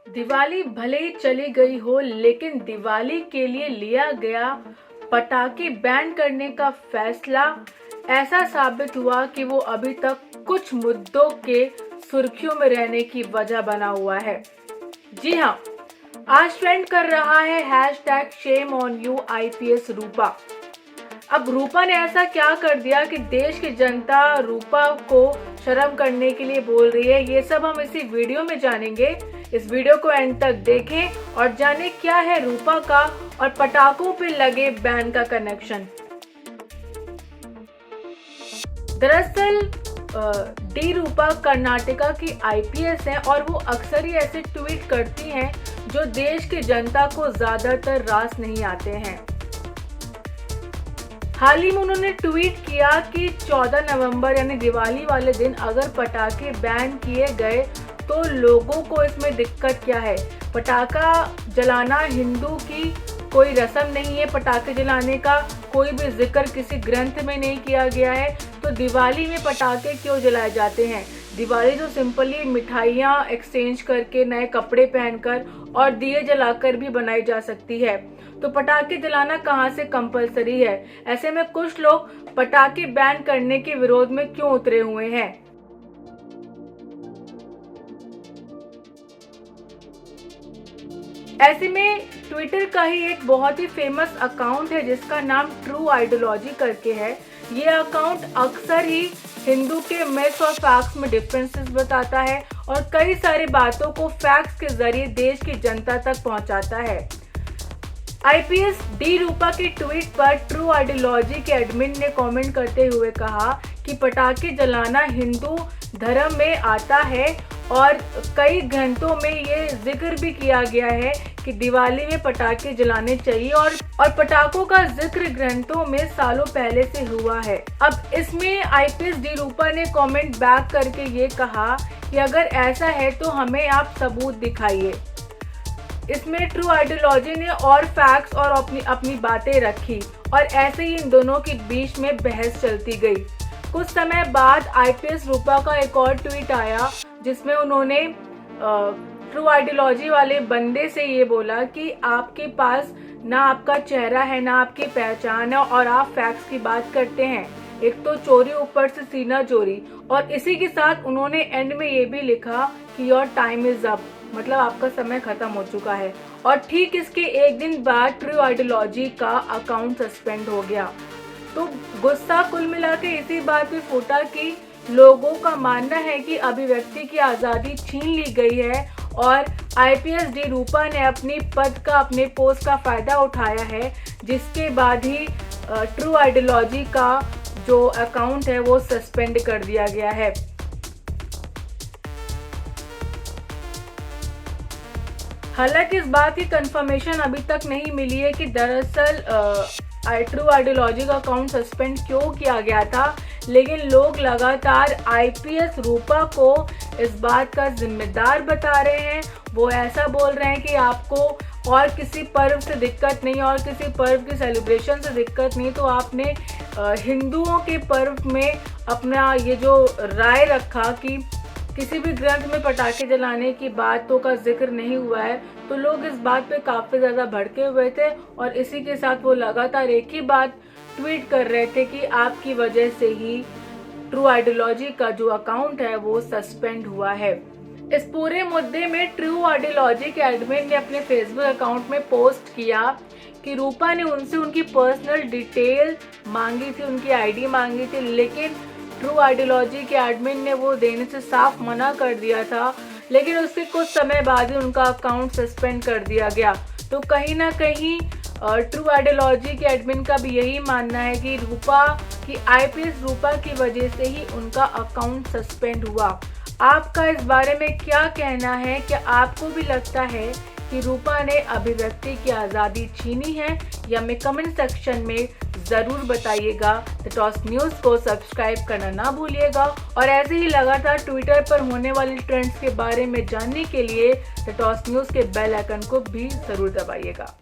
दिवाली भले ही चली गई हो, लेकिन दिवाली के लिए लिया गया पटाखे बैन करने का फैसला ऐसा साबित हुआ कि वो अभी तक कुछ मुद्दों के सुर्खियों में रहने की वजह बना हुआ है। जी हाँ, आज ट्रेंड कर रहा है hashtag shame on you IPS रूपा। अब रूपा ने ऐसा क्या कर दिया कि देश की जनता रूपा को शर्म करने के लिए बोल रही है? ये सब हम इसी वीडियो में जानेंगे। इस वीडियो को एंड तक देखें और जानें क्या है रूपा का और पटाखों पे लगे बैन का कनेक्शन। दरअसल डी रूपा कर्नाटका की IPS हैं और वो अक्सर ही ऐसे ट्वीट करती हैं जो देश की जनता को ज्यादातर रास नहीं आते हैं। हाल ही में उन्होंने ट्वीट किया कि 14 नवंबर यानी दिवाली वाले दिन अगर पटाखे बैन किए गए तो लोगों को इसमें दिक्कत क्या है। पटाखा जलाना हिंदू की कोई रस्म नहीं है, पटाखे जलाने का कोई भी जिक्र किसी ग्रंथ में नहीं किया गया है, तो दिवाली में पटाखे क्यों जलाए जाते हैं। दिवाली तो सिंपली मिठाइयाँ एक्सचेंज करके, नए कपड़े पहनकर और दिए जलाकर भी बनाई जा सकती है, तो पटाखे जलाना कहाँ से कंपलसरी है। ऐसे में कुछ लोग पटाखे बैन करने के विरोध में क्यों उतरे हुए हैं। ऐसे में ट्विटर का ही एक बहुत ही फेमस अकाउंट है जिसका नाम ट्रू आइडियोलॉजी करके है। ये अकाउंट अक्सर ही हिंदू के मिथ्स और फैक्ट्स में डिफरेंसेस बताता है और कई सारी बातों को फैक्ट्स के जरिए देश की जनता तक पहुंचाता है। IPS डी रूपा की ट्वीट पर ट्रू आइडियोलॉजी के एडमिन ने कमेंट करते हुए कहा कि पटाखे जलाना हिंदू धर्म में आता है और कई ग्रंथों में ये जिक्र भी किया गया है कि दिवाली में पटाखे जलाने चाहिए और पटाखों का जिक्र ग्रंथों में सालों पहले से हुआ है। अब इसमें IPS डी रूपा ने कमेंट बैक करके ये कहा कि अगर ऐसा है तो हमें आप सबूत दिखाइए। इसमें ट्रू आइडियोलॉजी ने और फैक्ट्स और अपनी बातें रखी और ऐसे ही इन दोनों के बीच में बहस चलती गई। कुछ समय बाद IPS रूपा का एक और ट्वीट आया जिसमें उन्होंने ट्रू आइडियोलॉजी वाले बंदे से ये बोला कि आपके पास ना आपका चेहरा है ना आपकी पहचान है और आप फैक्ट्स की बात करते हैं। एक तो चोरी ऊपर से सीना चोरी। और इसी के साथ उन्होंने एंड में ये भी लिखा कि योर टाइम इज अप, मतलब आपका समय खत्म हो चुका है। और ठीक इसके एक दिन बाद ट्रू आइडियोलॉजी का अकाउंट सस्पेंड हो गया। तो गुस्सा कुल मिला के इसी बात पे फूटा कि लोगों का मानना है कि अभिव्यक्ति की आज़ादी छीन ली गई है और IPS डी रूपा ने अपनी पद का, अपने पोस्ट का फायदा उठाया है, जिसके बाद ही ट्रू आइडियोलॉजी का जो अकाउंट है वो सस्पेंड कर दिया गया है। हालांकि इस बात की कंफर्मेशन अभी तक नहीं मिली है कि दरअसल ट्रू आइडियोलॉजी का अकाउंट सस्पेंड क्यों किया गया था, लेकिन लोग लगातार IPS रूपा को इस बात का जिम्मेदार बता रहे हैं। वो ऐसा बोल रहे हैं कि आपको और किसी पर्व से दिक्कत नहीं और किसी पर्व की सेलिब्रेशन से दिक्कत नहीं, तो आपने हिंदुओं के पर्व में अपना ये जो राय रखा कि किसी भी ग्रंथ में पटाखे जलाने की बातों का जिक्र नहीं हुआ है, तो लोग इस बात पे काफ़ी ज़्यादा भड़के हुए थे और इसी के साथ वो लगातार एक ही बात ट्वीट कर रहे थे कि आपकी वजह से ही ट्रू आइडियोलॉजी का जो अकाउंट है वो सस्पेंड हुआ है। इस पूरे मुद्दे में ट्रू आइडियोलॉजी के एडमिन ने अपने फेसबुक अकाउंट में पोस्ट किया कि रूपा ने उनसे उनकी पर्सनल डिटेल मांगी थी, उनकी ID मांगी थी, लेकिन ट्रू आइडियोलॉजी के एडमिन ने वो देने से साफ मना कर दिया था, लेकिन उसके कुछ समय बाद ही उनका अकाउंट सस्पेंड कर दिया गया। तो कहीं ना कहीं ट्रू आइडियोलॉजी के एडमिन का भी यही मानना है कि रूपा की IPS रूपा की वजह से ही उनका अकाउंट सस्पेंड हुआ। आपका इस बारे में क्या कहना है? क्या आपको भी लगता है कि रूपा ने अभिव्यक्ति की आज़ादी छीनी है? या हमें कमेंट सेक्शन में ज़रूर बताइएगा। द टॉस न्यूज़ को सब्सक्राइब करना ना भूलिएगा और ऐसे ही लगातार ट्विटर पर होने वाली ट्रेंड्स के बारे में जानने के लिए द टॉस न्यूज़ के बेल आइकन को भी ज़रूर दबाइएगा।